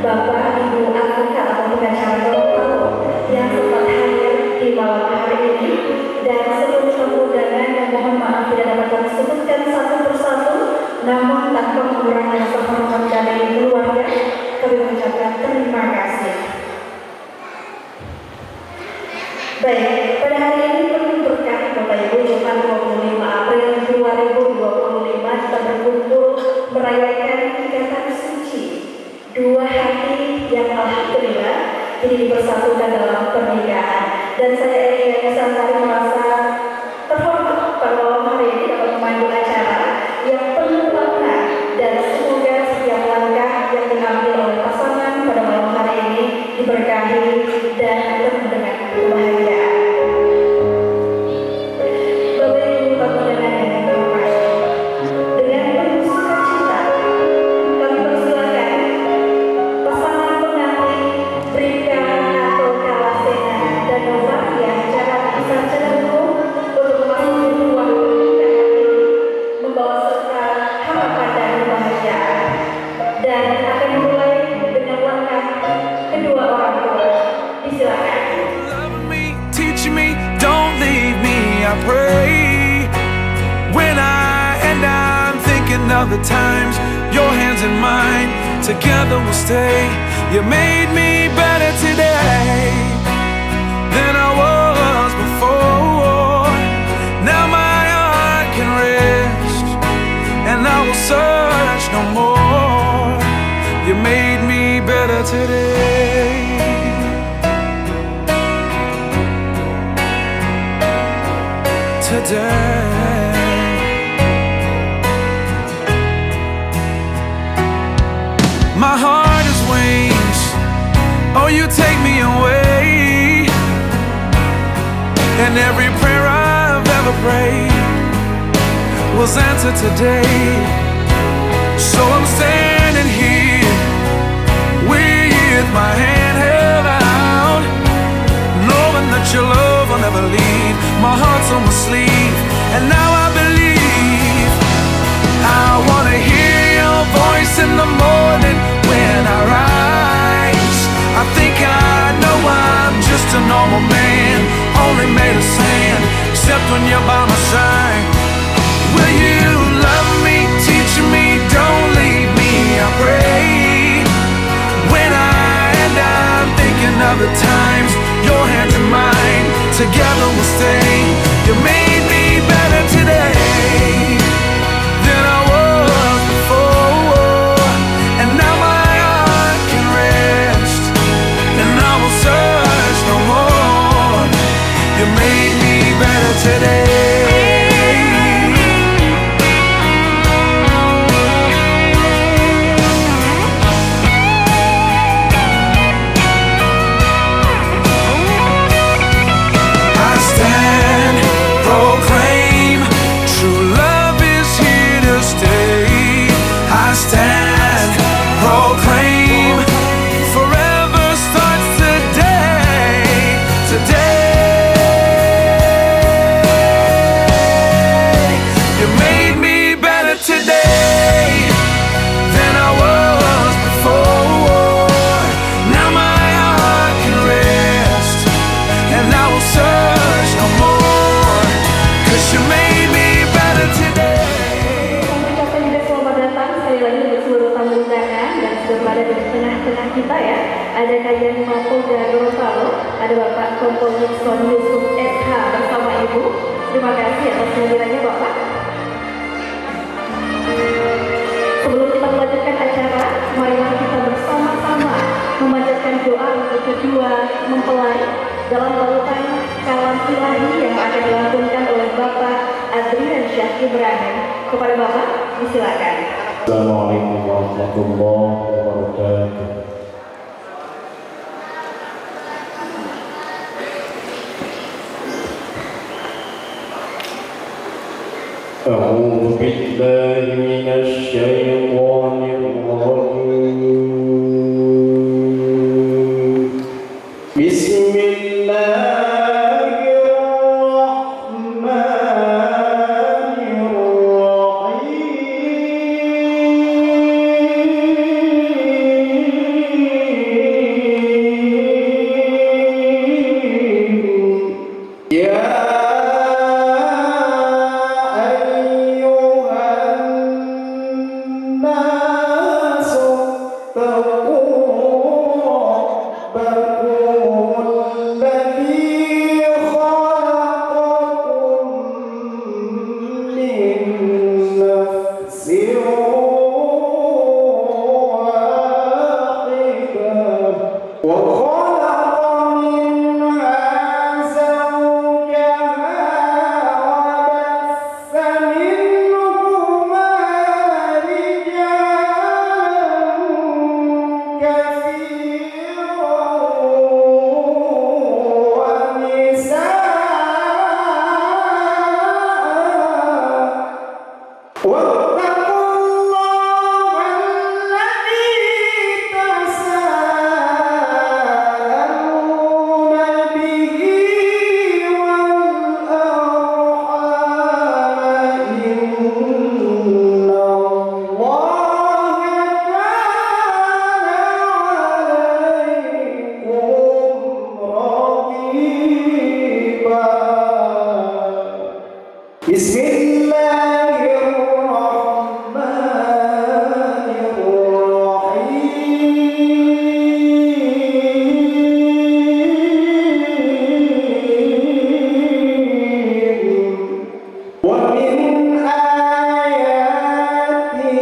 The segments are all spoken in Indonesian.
Bapak Ibu advokat atau pengacara Gorontalo yang sempat hadir di malam hari ini, dan seluruh tamu undangan yang mohon maaf tidak dapat kami sebutkan satu persatu, namun tanpa mengurangi rasa hormat dari keluarga, kami mengucapkan terima kasih. Baik, pada hari ini penuh berkah Bapak Ibu, Jumat 25 April 2025 kita berkumpul merayakan ikatan suci dua hati yang alhamdulillah jadi dipersatukan dalam pernikahan. Dan saya Elia Santari merasa terhormat pada malam hari ini dapat memandu acara yang penuh makna, dan semoga setiap langkah yang diambil oleh pasangan pada malam hari ini diberkahi dan penuh dengan kebahagiaan. Bapak Ibu tamu undangan yang terhormat, dengan penuh sukacita kami persilakan pasangan pengantin Brika atau Kalasena dan Novaria secara umum untuk memasuki ruang pernikahan ini, membawa serta harapan dan kebahagiaan, dan akan dimulai dengan langkah kedua orang tua. Disilakan. Love me, teach me, don't leave me, I pray. When I'm thinking of the times, your hands in mine, together we'll stay. You made me better today than I was before. Now my heart can rest, and I will search no more. You made me better today. My heart is wings, oh you take me away, and every prayer I've ever prayed was answered today. So I'm standing here with my hand held out, knowing that your love will never leave. My heart's on my sleeve, and now I believe. I wanna hear your voice in the morning when I rise. I think I know I'm just a normal man, only made of sand, except when you're by my side. Will you love me, teach me, don't leave me, I pray. When I'm thinking of the times, your hands in mine, together we'll stay. You made me better today than I was before, and now my heart can rest, and I will search no more. You made me better today. Kita ya, ada Kajian Mapolda Gorontalo, ada Bapak Kompol Nixon Yusuf SH bersama Ibu. Terima kasih atas kehadirannya Bapak. Sebelum kita melanjutkan acara, marilah kita bersama-sama memanjatkan doa untuk kedua mempelai dalam balutan kalam ilahi yang akan dilantunkan oleh Bapak Adrian Syah Ibrahim. Kepada Bapak, disilakan. Assalamualaikum warahmatullahi wabarakatuh. أعوذ بالله من الشيطان الرجيم. بسم الله الرحمن الرحيم. وخلق منها زوجها وبث منهما رجالا كثيرا ونساء واتقوا الله الذي تساءلون به والأرحام إن الله كان عليكم رقيبا بسم الله الرحمن الرحيم ومن آياته أن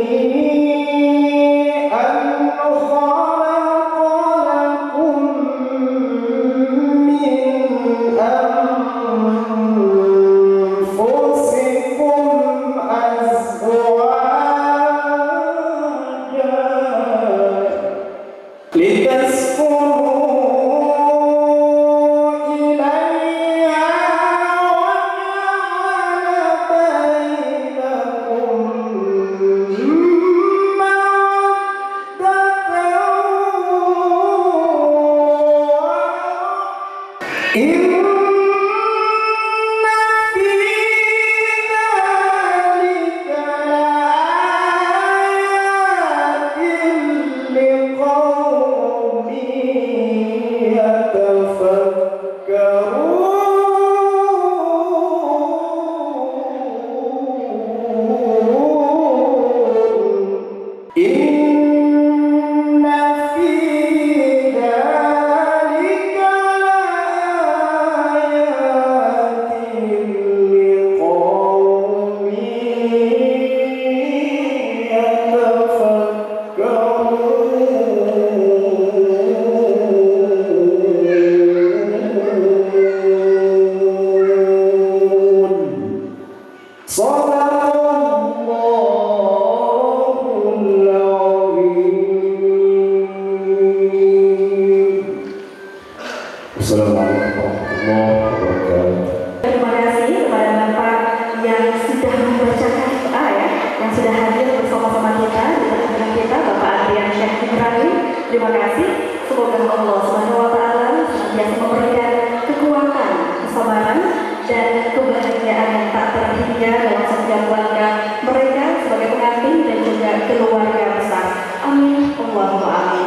خلق لكم من أنفسكم أزواجا لتسكنوا إليها وجعل بينكم مودة إن في ذلك لآيات لقوم يتفكرون إن في ذلك لآيات لقوم يتفكرون صدق الله العظيم. Assalamualaikum warahmatullahi wabarakatuh. Terima kasih kepada Bapak yang sudah membacakan doa ya, yang sudah hadir bersama-sama kita di tengah kita, Bapak Adrian Syekh Ibrahim. Terima kasih. Semoga Allah Subhanahu wa taala senantiasa memberikan kekuatan, kesabaran dan kebahagiaan yang tak terhingga dalam setiap langkah mereka sebagai pengantin dan juga keluarga besar. Amin. Allahumma amin.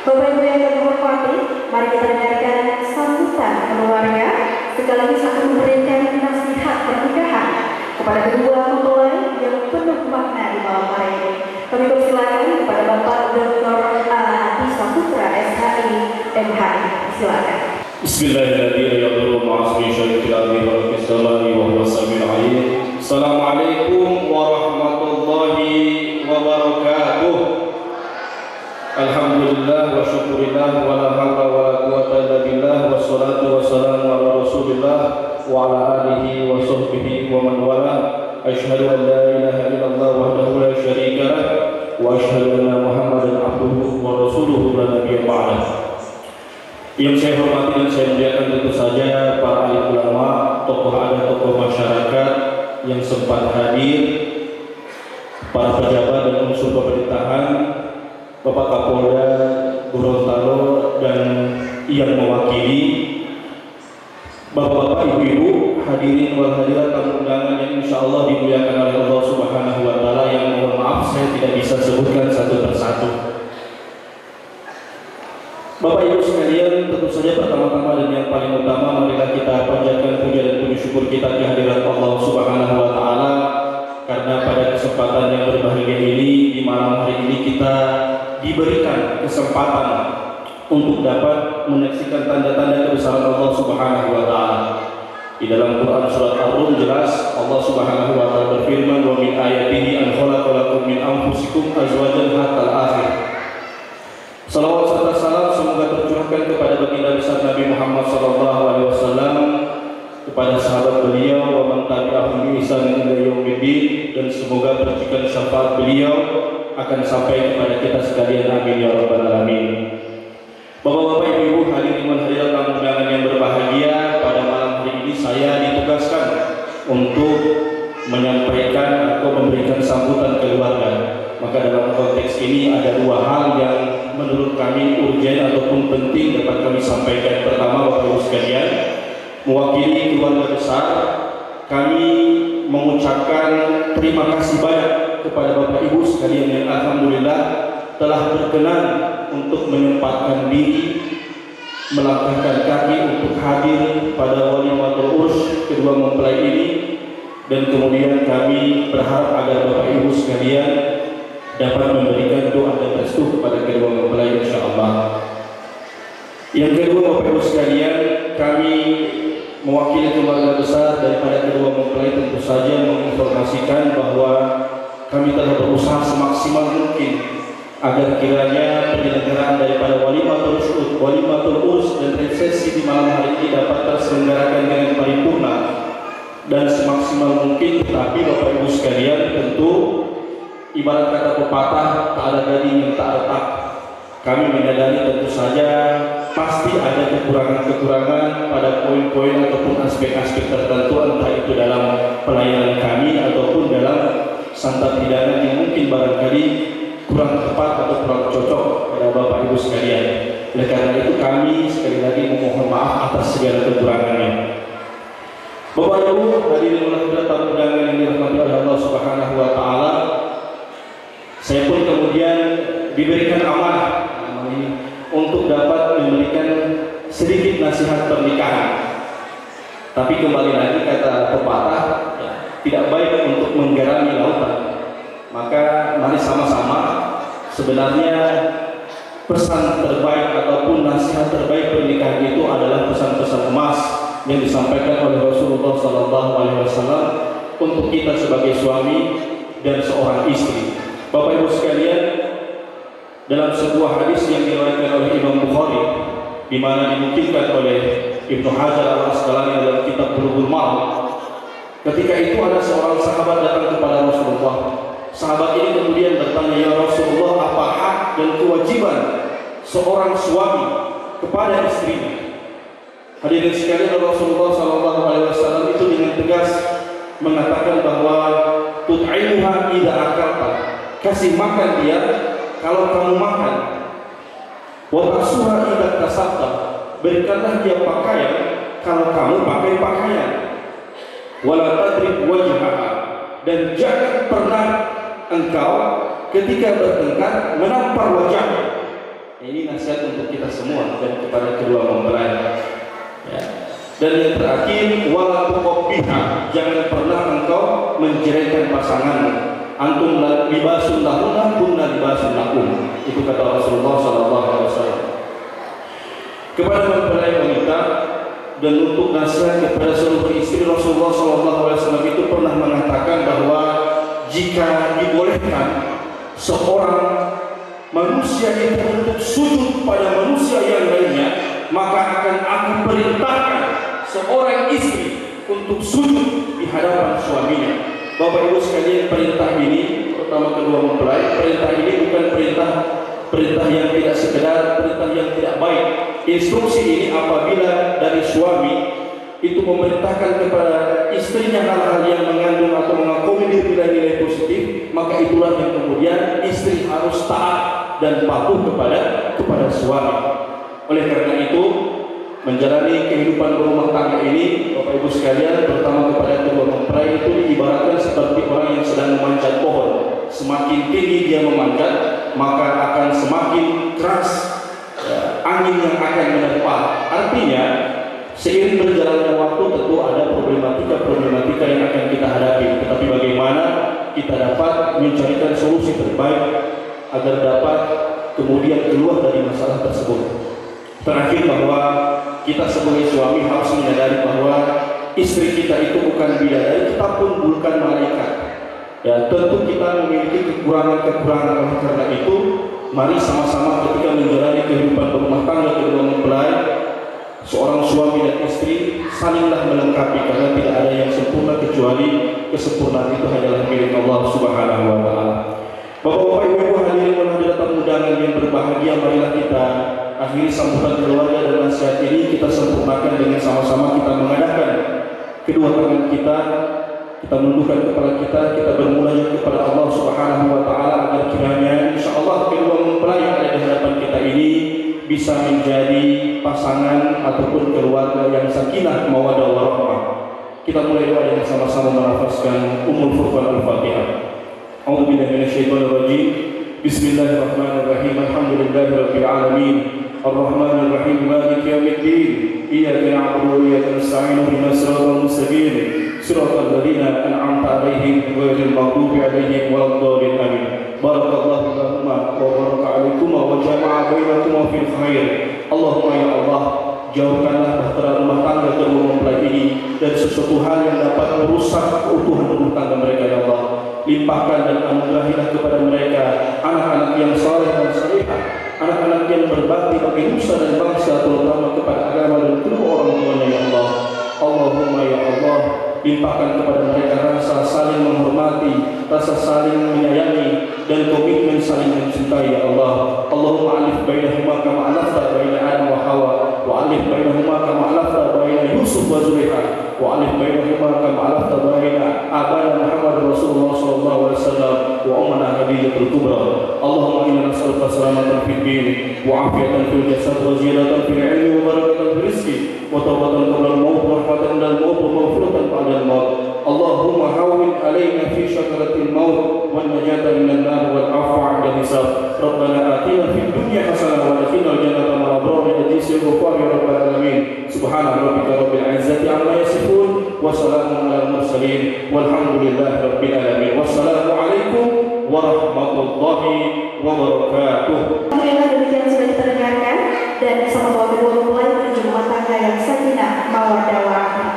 Bapak Ibu yang kami hormati, mari kita dengarkan sambutan keluarga sekaligus akan memberikan nasihat pernikahan kepada kedua mempelai yang penuh makna di malam hari ini. Kami persilakan kepada Bapak Dr. Adi Saputra SHI MHI. Silakan. Bismillahirrahmanirrahim. Assalamualaikum warahmatullahi wabarakatuh. Alhamdulillah wa syukurillah wa la hawla wa la quwwata illa billah wa salatu wa salamu ala rasulillah wa ala alihi wa sahbihi wa man wala. Asyhadu an la ilaha illallah wahdahu la syarika lah wa asyhadu anna Muhammadan abduhu wa rasuluhu la nabiyya ba'dah. Yang saya hormati dan saya muliakan tentu saja para alim ulama, tokoh adat, tokoh masyarakat yang sempat hadir, para pejabat dan unsur pemerintahan, Bapak Kapolda Gorontalo dan yang mewakili, Bapak-bapak, ibu-ibu, hadirin wal hadirat tamu undangan yang insya Allah dimuliakan oleh Allah Subhanahu wa taala, yang mohon maaf saya tidak bisa sebutkan satu persatu. Bapak Ibu sekalian, tentu saja pertama-tama dan yang paling utama, marilah kita panjatkan puja dan puji syukur kita kehadirat Allah Subhanahu wa taala, karena pada kesempatan yang berbahagia ini, di malam hari ini kita diberikan kesempatan untuk dapat menyaksikan tanda-tanda kebesaran Allah Subhanahu wa taala. Di dalam Quran surat Ar-Rum jelas Allah Subhanahu wa taala berfirman, "Wa min ayatihi an khalaqalakum min anfusikum azwajan hatta al-akhir." Salawat serta salam semoga tercurahkan kepada baginda besar Nabi Muhammad SAW, kepada sahabat beliau, wa man tabi'ahum bi ihsan ila yaumiddin, dan semoga percikan syafaat beliau akan sampai kepada kita sekalian, amin ya rabbal alamin. Bapak-bapak, ibu-ibu, hadirin dan hadirat tamu undangan yang berbahagia, pada malam hari ini saya ditugaskan untuk menyampaikan atau memberikan sambutan keluarga. Maka dalam konteks ini ada dua hal yang menurut kami urgen ataupun penting dapat kami sampaikan. Pertama, Bapak Ibu sekalian, mewakili keluarga besar, kami mengucapkan terima kasih banyak kepada Bapak Ibu sekalian yang alhamdulillah telah berkenan untuk menyempatkan diri, melangkahkan kaki untuk hadir pada walimatul urs kedua mempelai ini, dan kemudian kami berharap agar Bapak Ibu sekalian dapat memberikan doa dan restu kepada kedua mempelai insyaallah. Yang kedua, Bapak Ibu sekalian, kami mewakili keluarga besar daripada kedua mempelai tentu saja menginformasikan bahwa kami telah berusaha semaksimal mungkin agar kiranya penyelenggaraan daripada walimatul urs dan resepsi di malam hari ini dapat terselenggarakan dengan paripurna dan semaksimal mungkin. Tetapi Bapak Ibu sekalian, tentu ibarat kata pepatah, tak ada gading yang tak retak. Kami menyadari tentu saja pasti ada kekurangan-kekurangan pada poin-poin ataupun aspek-aspek tertentu, entah itu dalam pelayanan kami ataupun dalam santap hidangan yang mungkin barangkali kurang tepat atau kurang cocok pada Bapak Ibu sekalian. Oleh karena itu kami sekali lagi memohon maaf atas segala kekurangannya. Bapak Ibu hadirin tamu undangan yang dirahmati oleh Allah Subhanahu wa taala, saya pun kemudian diberikan amanah untuk dapat memberikan sedikit nasihat pernikahan. Tapi kembali lagi kata pepatah, tidak baik untuk menggarami lautan. Maka mari sama-sama, sebenarnya pesan terbaik ataupun nasihat terbaik pernikahan itu adalah pesan-pesan emas yang disampaikan oleh Rasulullah SAW untuk kita sebagai suami dan seorang istri. Bapak Ibu sekalian, dalam sebuah hadis yang diriwayatkan oleh Imam Bukhari, di mana dinukilkan oleh Ibnu Hajar Al-Asqalani dalam kitab Bulughul Maram, ketika itu ada seorang sahabat datang kepada Rasulullah. Sahabat ini kemudian bertanya, ya Rasulullah, apa hak dan kewajiban seorang suami kepada istrinya? Hadirin sekalian, Rasulullah SAW itu dengan tegas mengatakan bahwa tut'imuha idza akalta, kasih makan dia kalau kamu makan, wa tasuha idza tasabta, berikanlah dia pakaian kalau kamu pakai pakaian, wala tadrib wajhaha, dan jangan pernah engkau ketika bertengkar menampar wajahnya. Ini nasihat untuk kita semua dan kepada kedua mempelai. Ya. Dan yang terakhir, wala tuqabbiha, jangan pernah engkau menjerehkan pasanganmu. Antum libasun lahunna kunna libasun lakum. Itu kata Rasulullah SAW. Kepada mempelai wanita dan untuk nasihat kepada seluruh istri, Rasulullah SAW itu pernah mengatakan bahwa jika dibolehkan seorang manusia itu untuk sujud pada manusia yang lainnya, maka akan aku perintahkan seorang istri untuk sujud di hadapan suaminya. Bapak Ibu sekalian, perintah ini, terutama kedua mempelai, perintah ini bukan perintah yang tidak sekedar, perintah yang tidak baik. Instruksi ini apabila dari suami itu memerintahkan kepada istrinya hal-hal yang mengandung atau mengakomodir nilai-nilai positif, maka itulah yang kemudian istri harus taat dan patuh kepada suami. Oleh karena itu, menjalani kehidupan berumah tangga ini, Bapak Ibu sekalian, terutama kepada kedua mempelai, itu diibaratkan seperti orang yang sedang memanjat pohon. Semakin tinggi dia memanjat, maka akan semakin keras angin yang akan menerpa. Artinya, seiring berjalannya waktu tentu ada problematika yang akan kita hadapi. Tetapi bagaimana kita dapat mencarikan solusi terbaik agar dapat kemudian keluar dari masalah tersebut. Terakhir, bahwa kita sebagai suami harus menyadari bahwa istri kita itu bukan bidadari, kita pun bukan malaikat. Ya, tentu kita memiliki kekurangan-kekurangan. Karena itu Mari sama-sama ketika menjalani kehidupan berumah tangga kedua mempelai, seorang suami dan istri salinglah melengkapi, karena tidak ada yang sempurna kecuali kesempurnaan itu hanyalah milik Allah Subhanahu wa taala. Bapak-bapak, Ibu-ibu, hadirin dan hadirat undangan yang berbahagia, marilah kita akhiri sambutan keluarga dan nasihat ini kita sempurnakan dengan sama-sama kita mengadakan kedua tangan kita menundukkan kepala kita bermunajat kepada Allah Subhanahu wa taala agar kiranya insyaallah kedua mempelai yang ada di hadapan kita ini bisa menjadi pasangan ataupun keluarga yang sakinah mawaddah warahmah. Kita mulai doa dengan sama-sama melafazkan Ummul Furqan Al-Fatihah. A'udzubillahi minasyaitonir rajim. Bismillahirrahmanirrahim. Alhamdulillahirabbil alamin. Arrahmanir rahim. Maliki yaumiddin. Iyyaka na'budu wa iyyaka nasta'in. Ihdinas siratal mustaqim. Siratal ladzina an'amta 'alaihim ghairil maghdubi 'alaihim waladdallin. Amin. Barakallahu lakuma wa baraka 'alaikuma wa jama'a bainakuma fil khair. Allahumma ya Allah, jauhkanlah bahtera rumah tangga kedua mempelai ini dari sesuatu hal yang dapat merusak keutuhan rumah tangga mereka ya Allah. Limpahkan dan anugerahilah kepada mereka anak-anak yang saleh dan salihah, anak-anak yang berbakti bagi nusa dan bangsa, terutama kepada agama dan kedua orang tuanya ya Allah. Allahumma ya Allah, limpahkan kepada mereka rasa saling menghormati, rasa saling menyayangi, dan komitmen saling mencintai ya Allah. Allahumma alif bainahuma kama alafta baina Adam wa Hawa, wa alif bainahuma kama alafta baina Yusuf wa Zulaikha, wa alif bainahuma kama alafta baina abana Muhammad Rasulullah sallallahu alaihi wasallam wa ummana Khadijatul Kubra. Allahumma inna nas'aluka salamatan fid din wa afiyatan fil jasad wa ziyadatan fil ilmi wa barakatan fil rizqi wa tawbatan qabla al-maut wa rahmatan lil maut wa maghfiratan ba'da al-maut. Allahumma hawwin alaina fi syakaratil maut wan najata minan nar wal 'afwa 'inda hisab. Rabbana atina fid dunya hasanah wa adkhilna al-jannata ma'al abrar ajizil ghafar ya rabbal alamin. Subhana rabbika rabbil 'izzati 'amma yasifun wa salamun 'alal mursalin walhamdulillahi rabbil alamin. Wassalamu alaikum warahmatullahi wabarakatuh. Alhamdulillah, demikian sudah diterdengarkan dan bersama bapak kedua mempelai menuju rumah tangga yang sakinah mawaddah warahmah.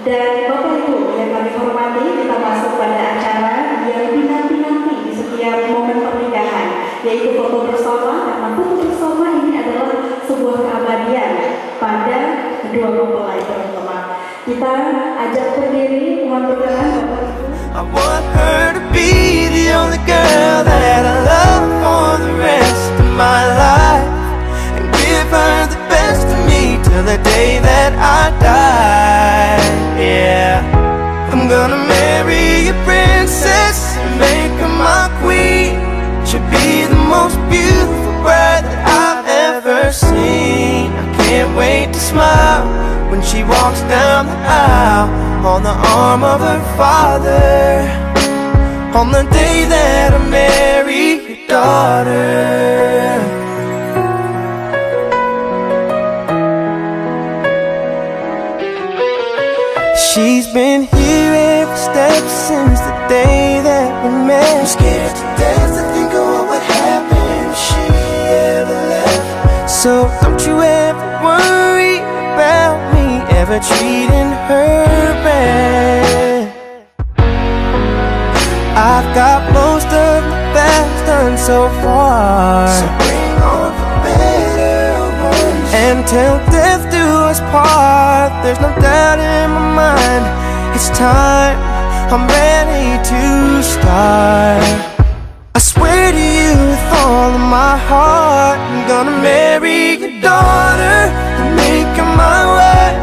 Dan Bapak Ibu yang kami hormati, kita masuk pada acara yang dinanti-nanti di setiap momen pernikahan, yaitu foto bersama. Karena foto bersama ini adalah sebuah keabadian pada kedua mempelai teman-teman. Kita ajak berdiri, mohon berkenan Bapak Ibu. I want her to be the only girl that I love for the rest of my life, and give her the best of me till the day that I die. Yeah, I'm gonna marry a princess and make her my queen. She'll be the most beautiful bride that I've ever seen. I can't wait to smile when she walks down the aisle on the arm of her father, on the day that I marry your daughter. She's been here every step since the day that we met. I'm scared to death to think of what would happen if she ever left. So don't you ever worry about me ever treating her bad. I've got most of the best done so far, so bring on the better ones, and till death do us part. There's no doubt in my mind, it's time, I'm ready to start. I swear to you with all of my heart, I'm gonna marry your daughter and make her my wife.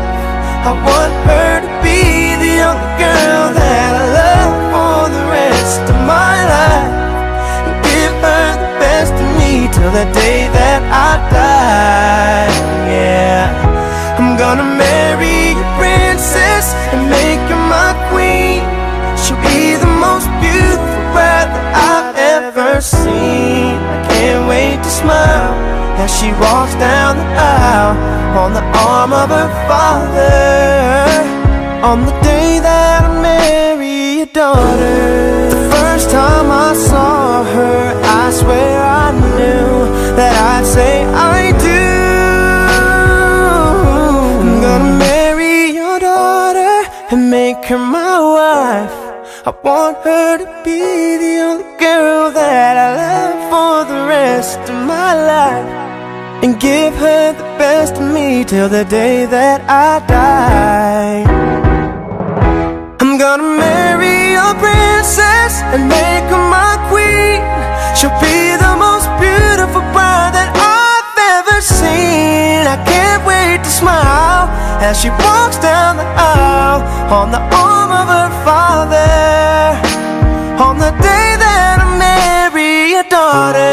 I want her to be the only girl that I love for the rest of my life, and give her the best of me till the day that I die. Yeah, I'm gonna marry a princess and make her my queen. She'll be the most beautiful bride that I've ever seen. I can't wait to smile as she walks down the aisle on the arm of her father, on the day that I marry your daughter. The first time I saw her, I swear I knew that I'd say I do. I'm gonna marry your daughter and make her my wife. I want her to be the only girl that I love for the rest of give her the best of me till the day that I die. I'm gonna marry a princess and make her my queen. She'll be the most beautiful bride that I've ever seen. I can't wait to smile as she walks down the aisle on the arm of her father, on the day that I marry a daughter.